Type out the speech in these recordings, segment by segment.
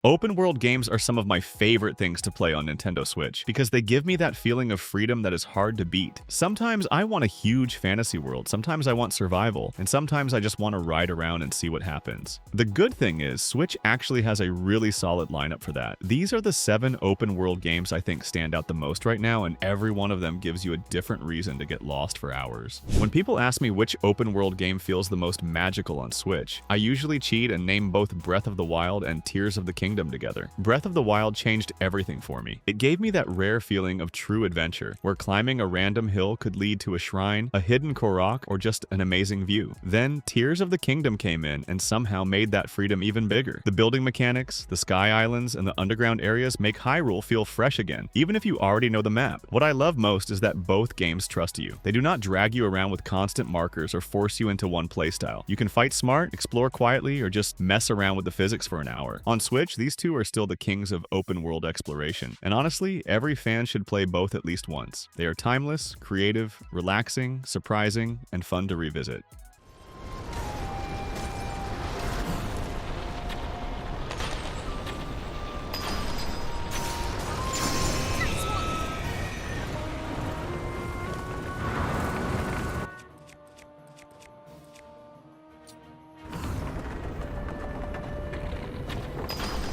Open world games are some of my favorite things to play on Nintendo Switch because they give me that feeling of freedom that is hard to beat. Sometimes I want a huge fantasy world, sometimes I want survival, and sometimes I just want to ride around and see what happens. The good thing is, Switch actually has a really solid lineup for that. These are the 7 open world games I think stand out the most right now, and every one of them gives you a different reason to get lost for hours. When people ask me which open world game feels the most magical on Switch, I usually cheat and name both Breath of the Wild and Tears of the Kingdom together. Breath of the Wild changed everything for me. It gave me that rare feeling of true adventure, where climbing a random hill could lead to a shrine, a hidden Korok, or just an amazing view. Then Tears of the Kingdom came in and somehow made that freedom even bigger. The building mechanics, the sky islands, and the underground areas make Hyrule feel fresh again, even if you already know the map. What I love most is that both games trust you. They do not drag you around with constant markers or force you into one playstyle. You can fight smart, explore quietly, or just mess around with the physics for an hour. On Switch, these two are still the kings of open world exploration, and honestly, every fan should play both at least once. They are timeless, creative, relaxing, surprising, and fun to revisit.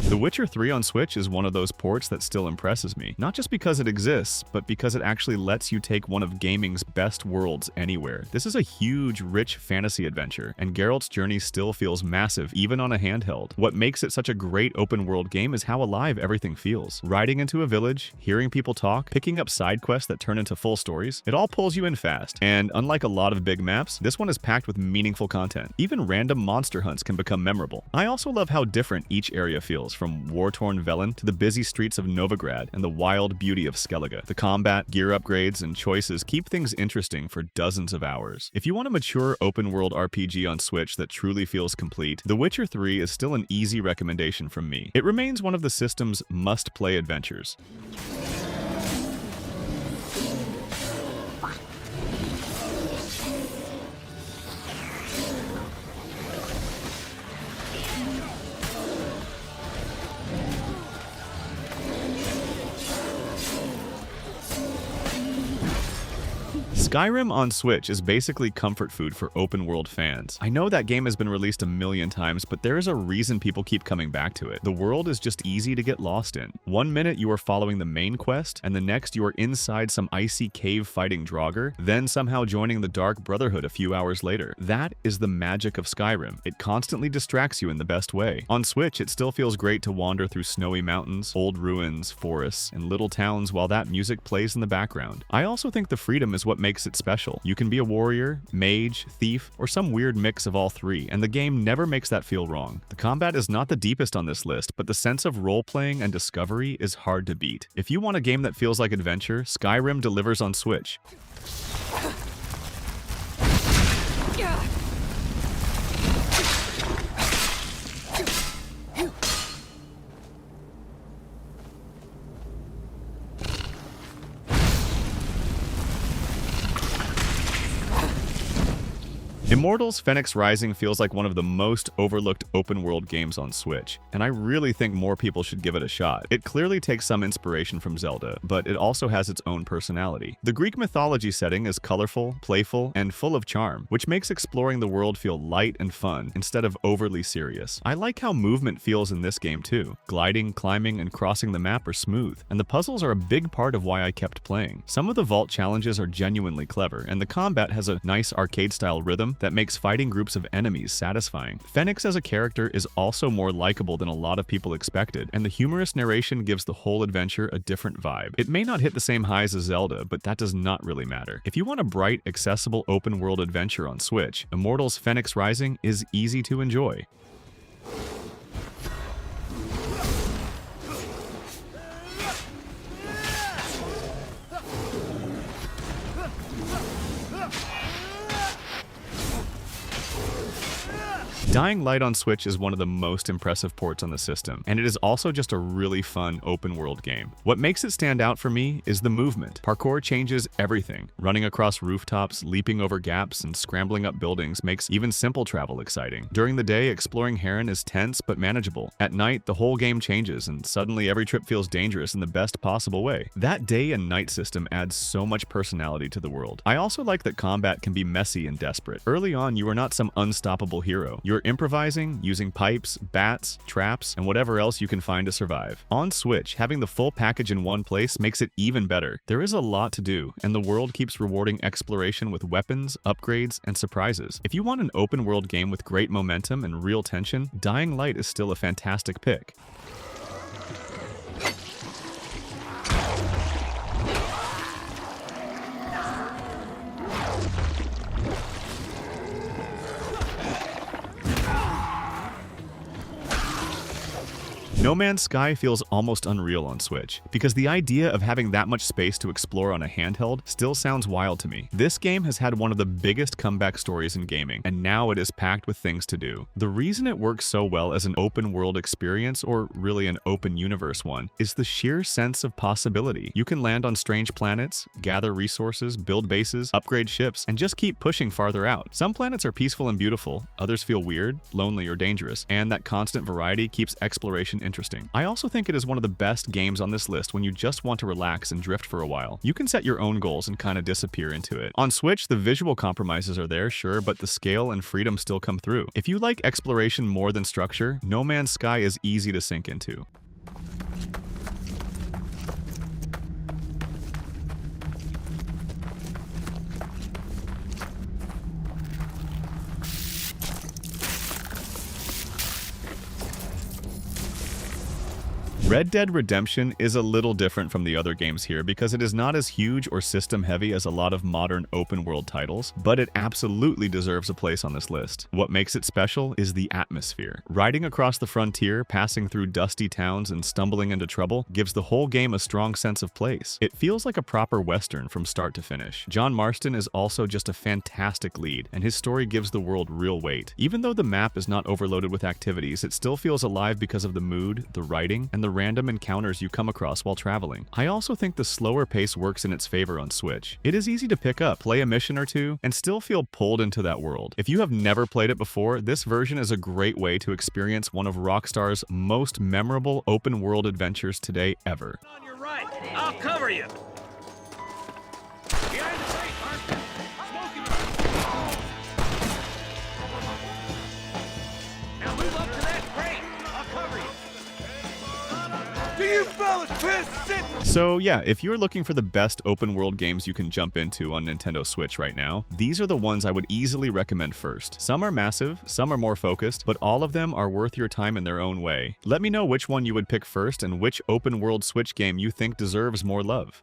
The Witcher 3 on Switch is one of those ports that still impresses me, not just because it exists, but because it actually lets you take one of gaming's best worlds anywhere. This is a huge, rich fantasy adventure, and Geralt's journey still feels massive, even on a handheld. What makes it such a great open-world game is how alive everything feels. Riding into a village, hearing people talk, picking up side quests that turn into full stories, it all pulls you in fast. And unlike a lot of big maps, this one is packed with meaningful content. Even random monster hunts can become memorable. I also love how different each area feels, from war-torn Velen to the busy streets of Novigrad and the wild beauty of Skellige. The combat, gear upgrades, and choices keep things interesting for dozens of hours. If you want a mature open-world RPG on Switch that truly feels complete, The Witcher 3 is still an easy recommendation from me. It remains one of the system's must-play adventures. Skyrim on Switch is basically comfort food for open-world fans. I know that game has been released a million times, but there is a reason people keep coming back to it. The world is just easy to get lost in. One minute you are following the main quest, and the next you are inside some icy cave fighting Draugr, then somehow joining the Dark Brotherhood a few hours later. That is the magic of Skyrim. It constantly distracts you in the best way. On Switch, it still feels great to wander through snowy mountains, old ruins, forests, and little towns while that music plays in the background. I also think the freedom is what makes it special. You can be a warrior, mage, thief, or some weird mix of all three, and the game never makes that feel wrong. The combat is not the deepest on this list, but the sense of role-playing and discovery is hard to beat. If you want a game that feels like adventure, Skyrim delivers on Switch. Immortals Fenyx Rising feels like one of the most overlooked open-world games on Switch, and I really think more people should give it a shot. It clearly takes some inspiration from Zelda, but it also has its own personality. The Greek mythology setting is colorful, playful, and full of charm, which makes exploring the world feel light and fun instead of overly serious. I like how movement feels in this game too. Gliding, climbing, and crossing the map are smooth, and the puzzles are a big part of why I kept playing. Some of the vault challenges are genuinely clever, and the combat has a nice arcade-style rhythm that makes fighting groups of enemies satisfying. Fenyx as a character is also more likable than a lot of people expected, and the humorous narration gives the whole adventure a different vibe. It may not hit the same highs as Zelda, but that does not really matter. If you want a bright, accessible open-world adventure on Switch, Immortals Fenyx Rising is easy to enjoy. Dying Light on Switch is one of the most impressive ports on the system, and it is also just a really fun open-world game. What makes it stand out for me is the movement. Parkour changes everything. Running across rooftops, leaping over gaps, and scrambling up buildings makes even simple travel exciting. During the day, exploring Heron is tense but manageable. At night, the whole game changes, and suddenly every trip feels dangerous in the best possible way. That day and night system adds so much personality to the world. I also like that combat can be messy and desperate. Early on, you are not some unstoppable hero. You're improvising, using pipes, bats, traps, and whatever else you can find to survive. On Switch, having the full package in one place makes it even better. There is a lot to do, and the world keeps rewarding exploration with weapons, upgrades, and surprises. If you want an open world game with great momentum and real tension, Dying Light is still a fantastic pick. No Man's Sky feels almost unreal on Switch, because the idea of having that much space to explore on a handheld still sounds wild to me. This game has had one of the biggest comeback stories in gaming, and now it is packed with things to do. The reason it works so well as an open world experience, or really an open universe one, is the sheer sense of possibility. You can land on strange planets, gather resources, build bases, upgrade ships, and just keep pushing farther out. Some planets are peaceful and beautiful, others feel weird, lonely, or dangerous, and that constant variety keeps exploration interesting. I also think it is one of the best games on this list when you just want to relax and drift for a while. You can set your own goals and kind of disappear into it. On Switch, the visual compromises are there, sure, but the scale and freedom still come through. If you like exploration more than structure, No Man's Sky is easy to sink into. Red Dead Redemption is a little different from the other games here because it is not as huge or system heavy as a lot of modern open world titles, but it absolutely deserves a place on this list. What makes it special is the atmosphere. Riding across the frontier, passing through dusty towns, and stumbling into trouble gives the whole game a strong sense of place. It feels like a proper western from start to finish. John Marston is also just a fantastic lead, and his story gives the world real weight. Even though the map is not overloaded with activities, it still feels alive because of the mood, the writing, and the random encounters you come across while traveling. I also think the slower pace works in its favor on Switch. It is easy to pick up, play a mission or two, and still feel pulled into that world. If you have never played it before, this version is a great way to experience one of Rockstar's most memorable open world adventures today ever. On your right, I'll cover you. Behind the crate, Marston. Smoking. Now move up to that crate. I'll cover you. Do you fellas piss sick? So yeah, if you're looking for the best open world games you can jump into on Nintendo Switch right now, these are the ones I would easily recommend first. Some are massive, some are more focused, but all of them are worth your time in their own way. Let me know which one you would pick first and which open world Switch game you think deserves more love.